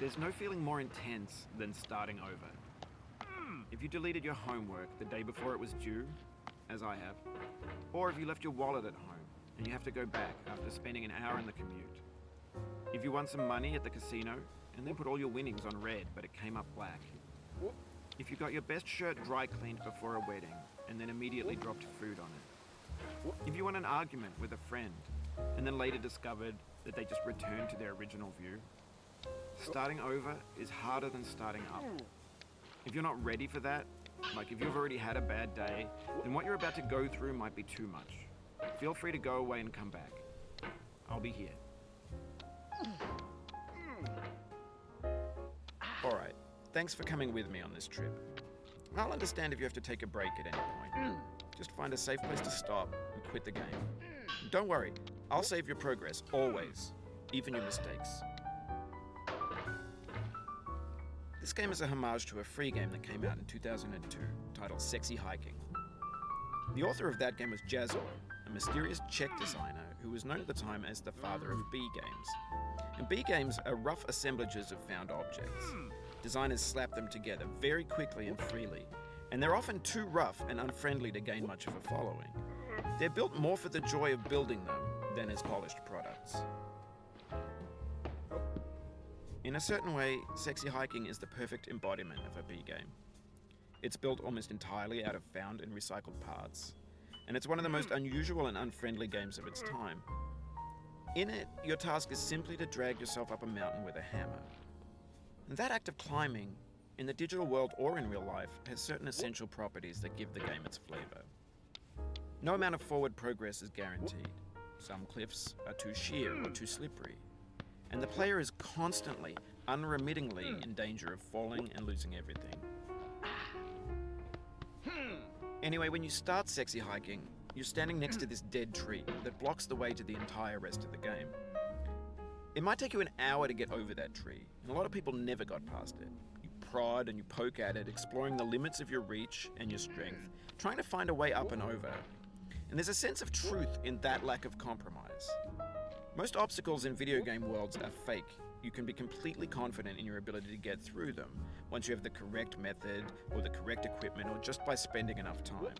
There's no feeling more intense than starting over. If you deleted your homework the day before it was due, as I have, or if you left your wallet at home and you have to go back after spending an hour in the commute. If you won some money at the casino and then put all your winnings on red but it came up black. If you got your best shirt dry cleaned before a wedding and then immediately dropped food on it. If you won an argument with a friend and then later discovered that they just returned to their original view. Starting over is harder than starting up. If you're not ready for that, like if you've already had a bad day, then what you're about to go through might be too much. Feel free to go away and come back. I'll be here. Alright, thanks for coming with me on this trip. I'll understand if you have to take a break at any point. Just find a safe place to stop and quit the game. Don't worry, I'll save your progress, always, even your mistakes. This game is a homage to a free game that came out in 2002, titled Sexy Hiking. The author of that game was Jazzo, a mysterious Czech designer who was known at the time as the father of B games. And B games are rough assemblages of found objects. Designers slap them together very quickly and freely, and they're often too rough and unfriendly to gain much of a following. They're built more for the joy of building them than as polished products. In a certain way, Sexy Hiking is the perfect embodiment of a B game. It's built almost entirely out of found and recycled parts, and it's one of the most unusual and unfriendly games of its time. In it, your task is simply to drag yourself up a mountain with a hammer. And that act of climbing, in the digital world or in real life, has certain essential properties that give the game its flavor. No amount of forward progress is guaranteed. Some cliffs are too sheer or too slippery. And the player is constantly, unremittingly in danger of falling and losing everything. Anyway, when you start Sexy Hiking, you're standing next to this dead tree that blocks the way to the entire rest of the game. It might take you an hour to get over that tree, and a lot of people never got past it. You prod and you poke at it, exploring the limits of your reach and your strength, trying to find a way up and over. And there's a sense of truth in that lack of compromise. Most obstacles in video game worlds are fake. You can be completely confident in your ability to get through them once you have the correct method or the correct equipment or just by spending enough time.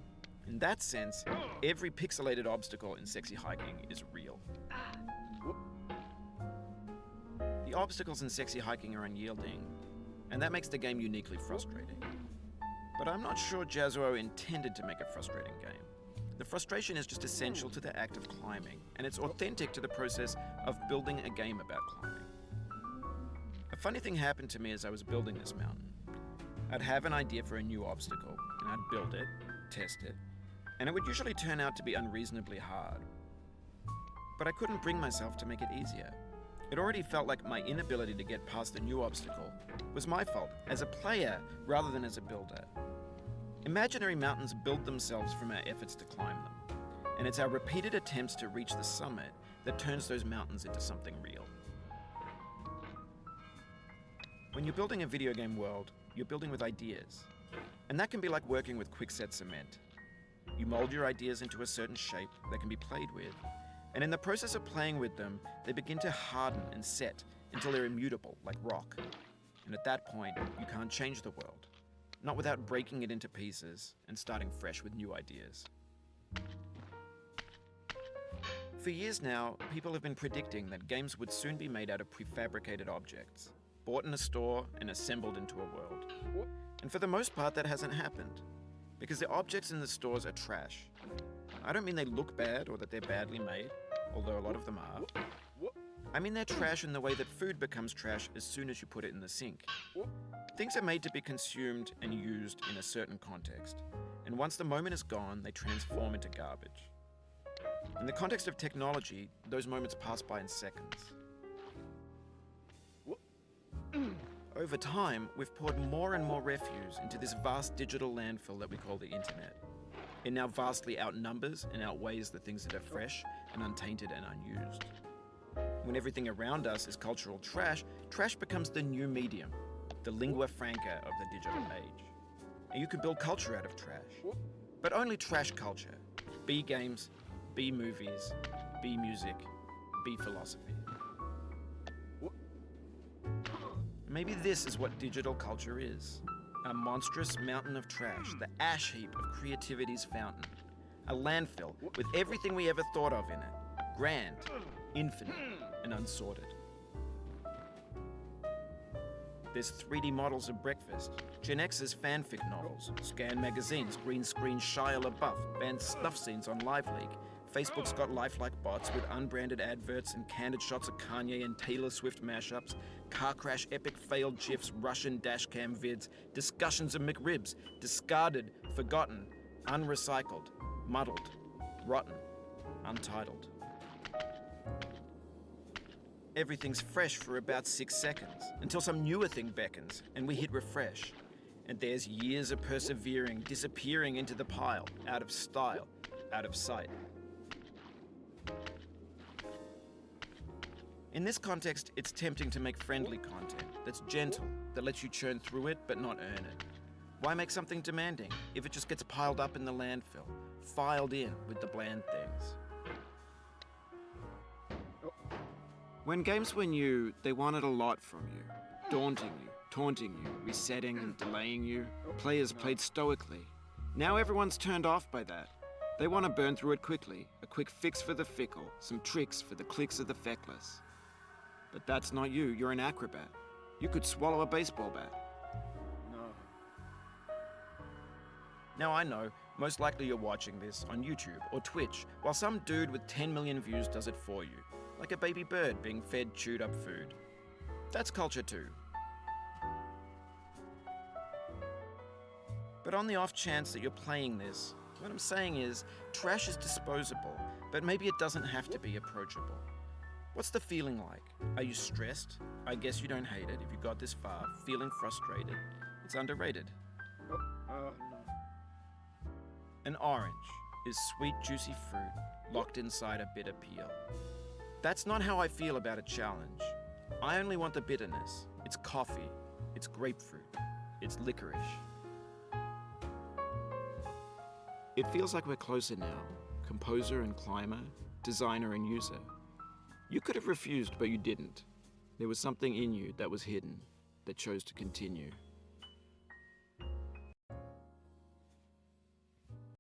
In that sense, every pixelated obstacle in Sexy Hiking is real. The obstacles in Sexy Hiking are unyielding, and that makes the game uniquely frustrating. But I'm not sure Jazzo intended to make a frustrating game. The frustration is just essential to the act of climbing, and it's authentic to the process of building a game about climbing. A funny thing happened to me as I was building this mountain. I'd have an idea for a new obstacle, and I'd build it, test it, and it would usually turn out to be unreasonably hard. But I couldn't bring myself to make it easier. It already felt like my inability to get past the new obstacle was my fault as a player rather than as a builder. Imaginary mountains build themselves from our efforts to climb them, and it's our repeated attempts to reach the summit that turns those mountains into something real. When you're building a video game world, you're building with ideas, and that can be like working with quickset cement. You mold your ideas into a certain shape that can be played with, and in the process of playing with them, they begin to harden and set until they're immutable, like rock. And at that point, you can't change the world. Not without breaking it into pieces and starting fresh with new ideas. For years now, people have been predicting that games would soon be made out of prefabricated objects, bought in a store and assembled into a world. And for the most part, that hasn't happened, because the objects in the stores are trash. I don't mean they look bad or that they're badly made, although a lot of them are. I mean they're trash in the way that food becomes trash as soon as you put it in the sink. Things are made to be consumed and used in a certain context, and once the moment is gone, they transform into garbage. In the context of technology, those moments pass by in seconds. Over time, we've poured more and more refuse into this vast digital landfill that we call the internet. It now vastly outnumbers and outweighs the things that are fresh and untainted and unused. When everything around us is cultural trash, trash becomes the new medium, the lingua franca of the digital age. And you can build culture out of trash, but only trash culture. B games, B movies, B music, B philosophy. Maybe this is what digital culture is. A monstrous mountain of trash, the ash heap of creativity's fountain. A landfill with everything we ever thought of in it. Grand, infinite, and unsorted. There's 3D models of breakfast, Gen X's fanfic novels, scan magazines, green screen Shia LaBeouf, banned snuff scenes on Live League. Facebook's got lifelike bots with unbranded adverts and candid shots of Kanye and Taylor Swift mashups, car crash epic failed GIFs, Russian dashcam vids, discussions of McRibs, discarded, forgotten, unrecycled, muddled, rotten, untitled. Everything's fresh for about 6 seconds, until some newer thing beckons, and we hit refresh. And there's years of persevering disappearing into the pile, out of style, out of sight. In this context, it's tempting to make friendly content that's gentle, that lets you churn through it but not earn it. Why make something demanding if it just gets piled up in the landfill, filed in with the bland things? When games were new, they wanted a lot from you. Daunting you, taunting you, resetting and delaying you. Players played stoically. Now everyone's turned off by that. They want to burn through it quickly, a quick fix for the fickle, some tricks for the clicks of the feckless. But that's not you, you're an acrobat. You could swallow a baseball bat. No. Now I know, most likely you're watching this on YouTube or Twitch, while some dude with 10 million views does it for you. Like a baby bird being fed chewed up food. That's culture too. But on the off chance that you're playing this, what I'm saying is, trash is disposable, but maybe it doesn't have to be approachable. What's the feeling like? Are you stressed? I guess you don't hate it if you got this far, feeling frustrated. It's underrated. No. An orange is sweet, juicy fruit locked inside a bitter peel. That's not how I feel about a challenge. I only want the bitterness. It's coffee. It's grapefruit. It's licorice. It feels like we're closer now. Composer and climber, designer and user. You could have refused, but you didn't. There was something in you that was hidden, that chose to continue.